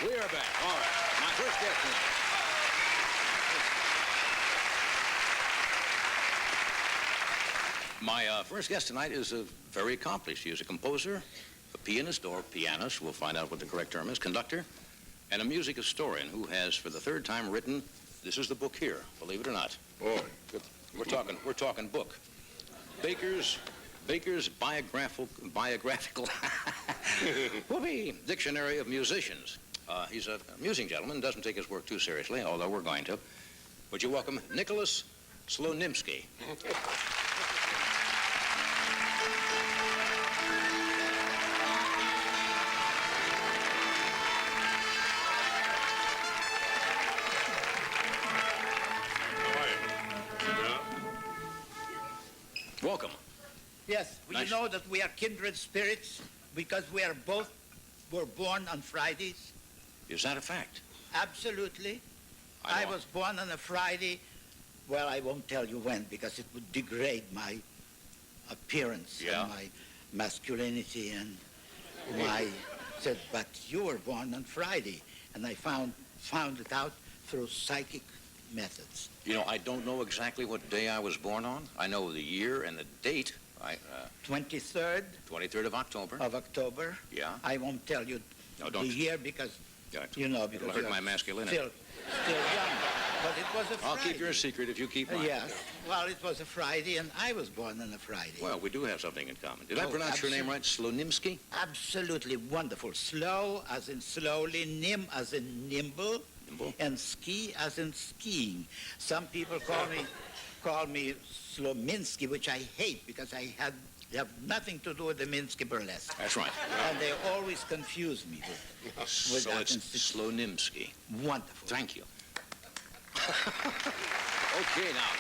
We are back. All right. My first guest tonight. My first guest tonight is very accomplished. He is a composer, a pianist, or pianist, we'll find out what the correct term is, conductor, and a music historian who has, for the third time, written, this is the book here, believe it or not. Oh. We're talking book. Baker's biographical whoopee, dictionary of musicians. He's a amusing gentleman, doesn't take his work too seriously, although we're going to. Would you welcome Nicolas Slonimsky? Welcome. Yes, Nice. You know that we are kindred spirits because we are both were born on Fridays. Is that a fact? Absolutely. I I know. was born on a Friday. Well, I won't tell you when because it would degrade my appearance Yeah. and my masculinity and my said, but you were born on Friday, and I found it out through psychic methods. You know, I don't know exactly what day I was born on. I know the year and the date. 23rd 23rd of October. of October. Yeah. I won't tell you No, the don't. year because Yeah, you know because it'll hurt you're my masculinity. Still young, but it was a Friday. I'll keep your secret if you keep mine. Yes. Well, it was a Friday, and I was born on a Friday. Well, we do have something in common. Did I Oh, pronounce your name right? Slonimsky? Absolutely wonderful. Slow as in slowly, nim as in nimble, Nimble? and ski as in skiing. Some people call me Slonimsky, which I hate because I have nothing to do with the Minsky burlesque. That's right. And they always confuse me with So that it's institution. Slonimsky. Wonderful. Thank you. Okay, now,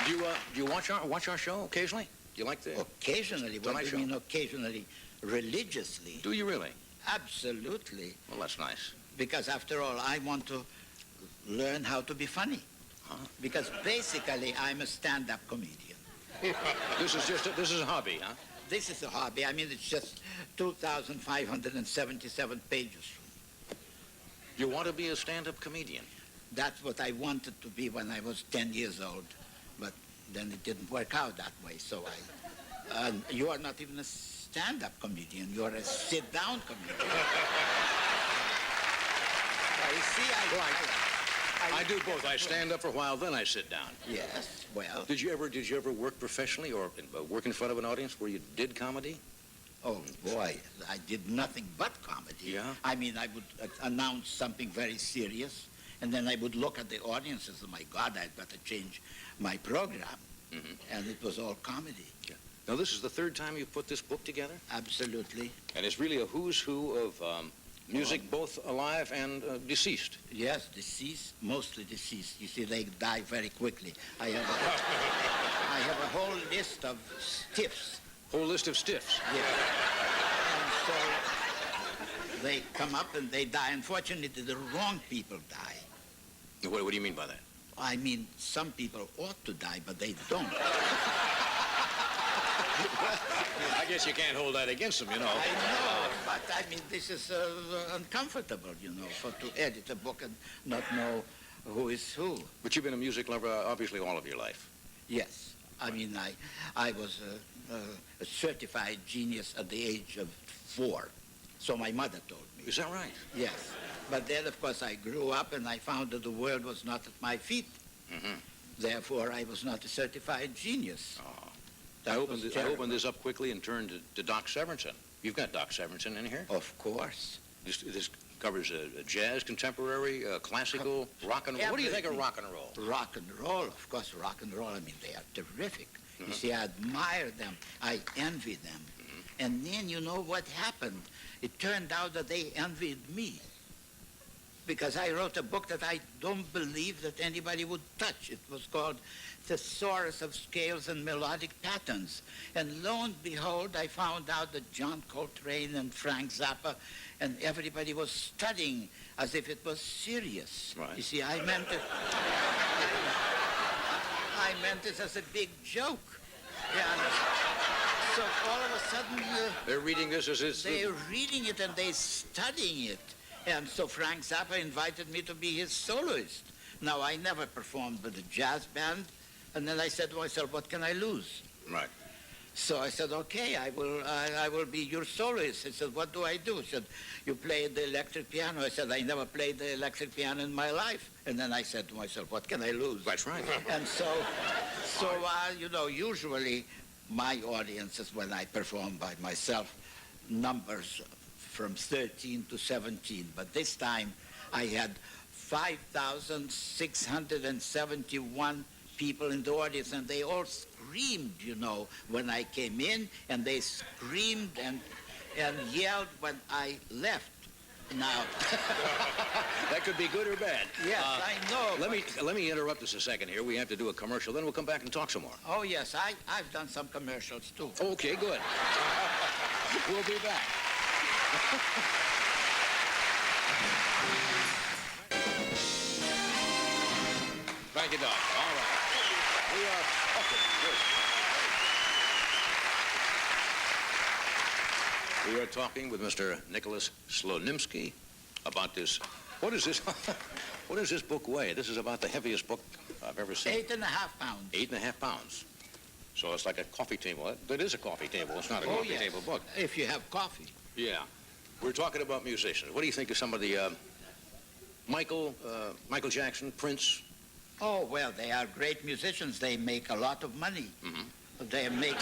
do you watch our show occasionally? Do you like the... Occasionally. What Tonight do show. you mean occasionally? Religiously. Do you really? Absolutely. Well, that's nice. Because after all, I want to learn how to be funny. Huh? Because basically, I'm a stand-up comedian. This is a hobby, huh? This is a hobby. I mean, it's just 2,577 pages. You want to be a stand-up comedian? That's what I wanted to be when I was 10 years old. But then it didn't work out that way, so you are not even a stand-up comedian. You're a sit-down comedian. You see, I do both. I stand up for a while, then I sit down. Yes, well. Did you ever work professionally or work in front of an audience where you did comedy? Oh, boy, I did nothing but comedy. Yeah? I mean, I would announce something very serious, and then I would look at the audience and say, my God, I've got to change my program. Mm-hmm. And it was all comedy. Yeah. Now, this is the third time you've put this book together? Absolutely. And it's really a who's who of music, both alive and deceased. Yes, deceased, mostly deceased. You see, they die very quickly. I have a whole list of stiffs. Whole list of stiffs. Yes. And so they come up and they die. Unfortunately, the wrong people die. What do you mean by that? I mean, some people ought to die, but they don't. I guess you can't hold that against them, you know. I know, but I mean, this is uncomfortable, you know, to edit a book and not know who is who. But you've been a music lover, obviously, all of your life. Yes. I mean, I was a certified genius at the age of 4. So my mother told me. Is that right? Yes. But then, of course, I grew up and I found that the world was not at my feet. Mm-hmm. Therefore, I was not a certified genius. Oh. That I was opened terrible. this up quickly and turned to Doc Severinsen. You've got Doc Severinsen in here. Of course. This covers jazz, contemporary, classical, rock and roll. What do you think of rock and roll? Rock and roll, of course, rock and roll. I mean, they are terrific. Mm-hmm. You see, I admire them. I envy them. Mm-hmm. And then you know what happened? It turned out that they envied me. Because I wrote a book that I don't believe that anybody would touch. It was called Thesaurus of Scales and Melodic Patterns. And lo and behold, I found out that John Coltrane and Frank Zappa and everybody was studying as if it was serious. Right. You see, I meant it. I meant it as a big joke. Yeah. So all of a sudden, They're reading this as it's... they're reading it and they're studying it. And so Frank Zappa invited me to be his soloist. Now, I never performed with a jazz band. And then I said to myself, what can I lose? Right. So I said, okay, I will be your soloist. He said, what do I do? He said, you play the electric piano. I said, I never played the electric piano in my life. And then I said to myself, what can I lose? That's right. And so you know, usually my audiences, when I perform by myself, numbers from 13 to 17. But this time I had 5,671 people in the audience, and they all screamed, you know, when I came in, and they screamed and yelled when I left. Now, that could be good or bad. Yes, I know. Let me interrupt us a second here. We have to do a commercial, then we'll come back and talk some more. Oh, yes, I've done some commercials, too. Okay, good. We'll be back. Thank you, Doc. All right. We are... Okay, good. We are talking with Mr. Nicolas Slonimsky about this... What is this? What does this book weigh? This is about the heaviest book I've ever seen. 8.5 pounds. 8.5 pounds. So it's like a coffee table. That is a coffee table. It's not a coffee table book. If you have coffee. Yeah. We're talking about musicians. What do you think of some of the Michael Jackson, Prince? Oh, well, they are great musicians. They make a lot of money. Mm-hmm. They make...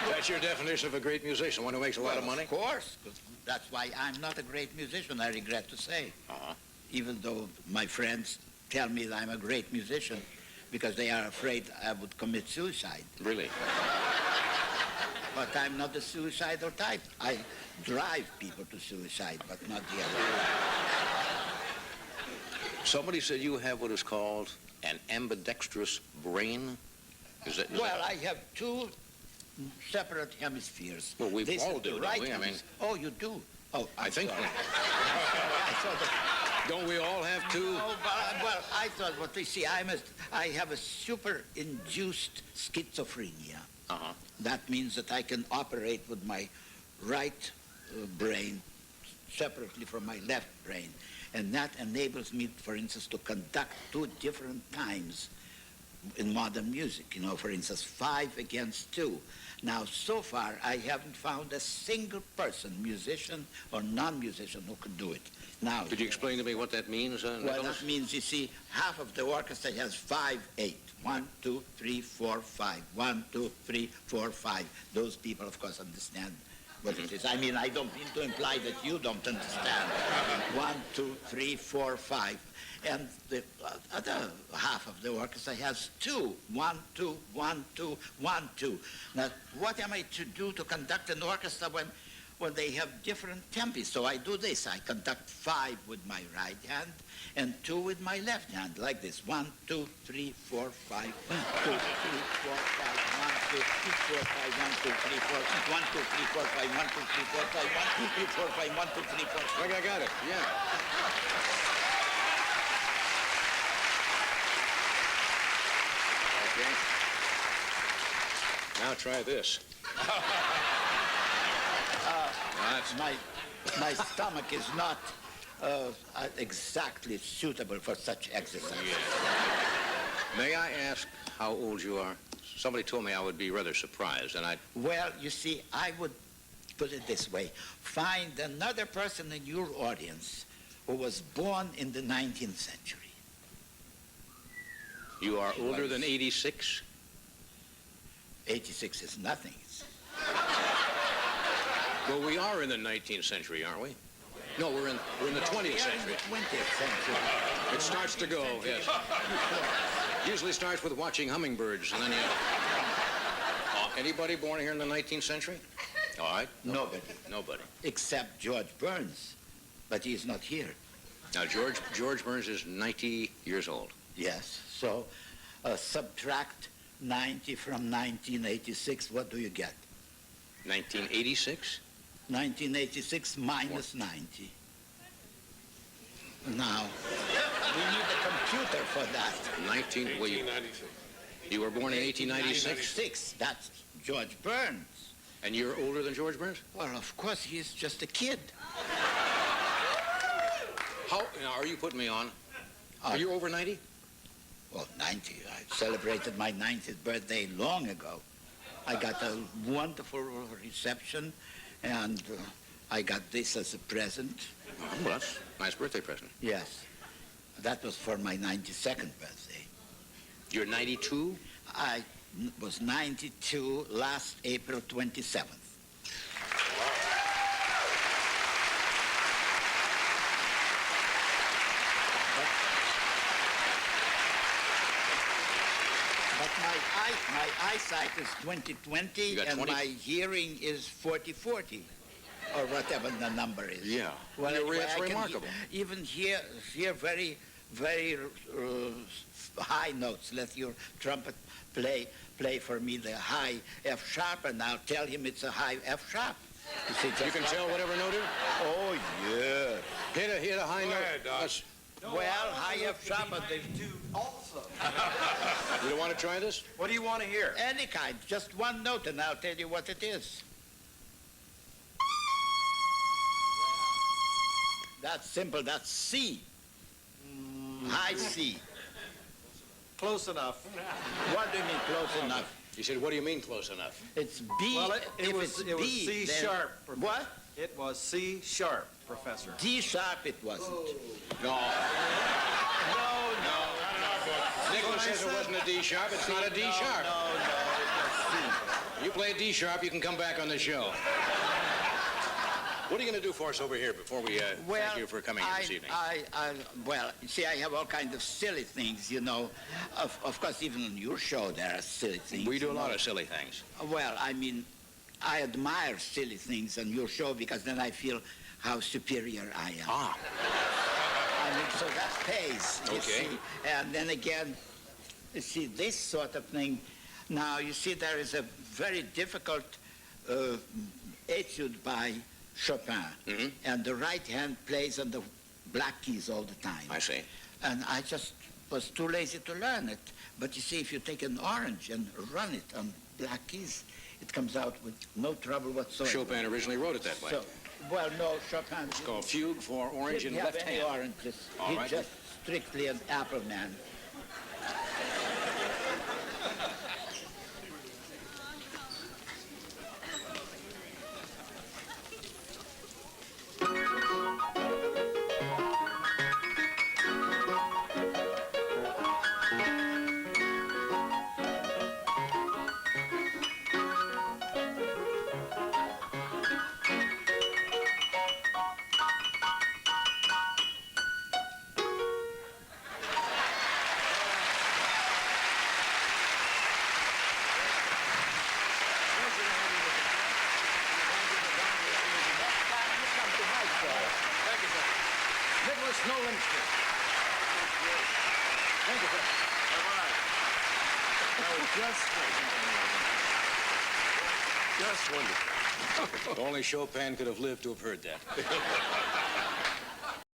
That's your definition of a great musician, one who makes a lot of money? Of course. That's why I'm not a great musician, I regret to say. Uh-huh. Even though my friends tell me that I'm a great musician because they are afraid I would commit suicide. Really? But I'm not the suicidal type. I drive people to suicide, but not the other way. Somebody said you have what is called an ambidextrous brain. Is that I have two separate hemispheres. Well, we This all is do, the don't right we? I mean... Oh, you do? Oh, I think... sorry. I thought that... Don't we all have two? Oh, well, I thought, what you see, I have a super-induced schizophrenia. Uh-huh. That means that I can operate with my right brain separately from my left brain. And that enables me, for instance, to conduct two different times in modern music. You know, for instance, 5 against 2. Now, so far, I haven't found a single person, musician or non-musician, who could do it. Now, Could you explain to me what that means, well, Nicholas? that means, you see, half of the orchestra has 5/8. 1, 2, 3, 4, 5. 1, 2, 3, 4, 5. Those people, of course, understand what it is. I mean, I don't mean to imply that you don't understand. 1, 2, 3, 4, 5. And the other half of the orchestra has 2. 1, 2, 1, 2, 1, 2. Now, what am I to do to conduct an orchestra when they have different tempi? So I do this. I conduct 5 with my right hand and 2 with my left hand, like this. 1, 2, 3, 4, 5. 1, 2, 3, 4, 5. 1, 2, 3, 4, 5. 1, 2, 3, 4. 1, 2, 3, 4, 5. 1, 2, 3, 4, 5. 1, 2, 3, 4, 5. 1, 2, 3, 4, 5. I got it, yeah. Okay. Now try this. My stomach is not exactly suitable for such exercise. Yeah. May I ask how old you are? Somebody told me I would be rather surprised, and I... Well, you see, I would put it this way. Find another person in your audience who was born in the 19th century. You are older than 86? 86 is nothing. Well, we are in the 19th century, aren't we? No, we're in the 20th century. 20th century. It starts to go, yes. Usually starts with watching hummingbirds, and then you... Anybody born here in the 19th century? All right. Nobody. Except George Burns, but he's not here. Now, George Burns is 90 years old. Yes. So subtract 90 from 1986, what do you get? 1986? 1986 minus 90. Now, we need a computer for that. 1896. You were born in 1896? That's George Burns. And you're older than George Burns? Well, of course, he's just a kid. How, now, are you putting me on? Are you over 90? Well, 90. I celebrated my 90th birthday long ago. I got a wonderful reception, and I got this as a present. Oh, well, that's a nice birthday present. Yes. That was for my 92nd birthday. You're 92? I was 92 last April 27th. But my eyesight is 20/20, and 20? my hearing is 40/40, or whatever the number is. Yeah. Well, anyway, That's I can remarkable. even hear very, very high notes. Let your trumpet play for me the high F sharp, and I'll tell him it's a high F sharp. You see, You can tell whatever note it is? Oh, yeah. Hit a high Go note. ahead, Doc. That's- Well, high F sharp, but they Also. You don't want to try this? What do you want to hear? any kind, just one note, and I'll tell you what it is. That's simple. That's C. High C. Close enough. What do you mean close enough? He said, what do you mean close enough? It's B. Well, it If was it's B, C then- sharp. Professor. What? It was C sharp, Professor. D sharp it wasn't. No. No. Nicolas says it wasn't a D sharp. It's not a D sharp. No, it was You play a D sharp, you can come back on the show. What are you going to do for us over here before we C. thank you for coming in this evening? Well, you see, I have all kinds of silly things, you know. Of course, even on your show, there are silly things. We do a you lot know. of silly things. Well, I mean, I admire silly things on your show because then I feel how superior I am. Ah, I mean, so that pays, you Okay. see. And then again, you see, this sort of thing. Now, you see, there is a very difficult etude by Chopin. Mhm. And the right hand plays on the black keys all the time. I see. And I just was too lazy to learn it. But you see, if you take an orange and run it on black keys, it comes out with no trouble whatsoever. Chopin originally wrote it that way. So, well, no, Chopin It's called Fugue for Orange in didn't have Left any Hand. oranges. All He's right. just strictly an apple man. Nicolas Slonimsky. Thank you, sir. Just wonderful. Only Chopin could have lived to have heard that.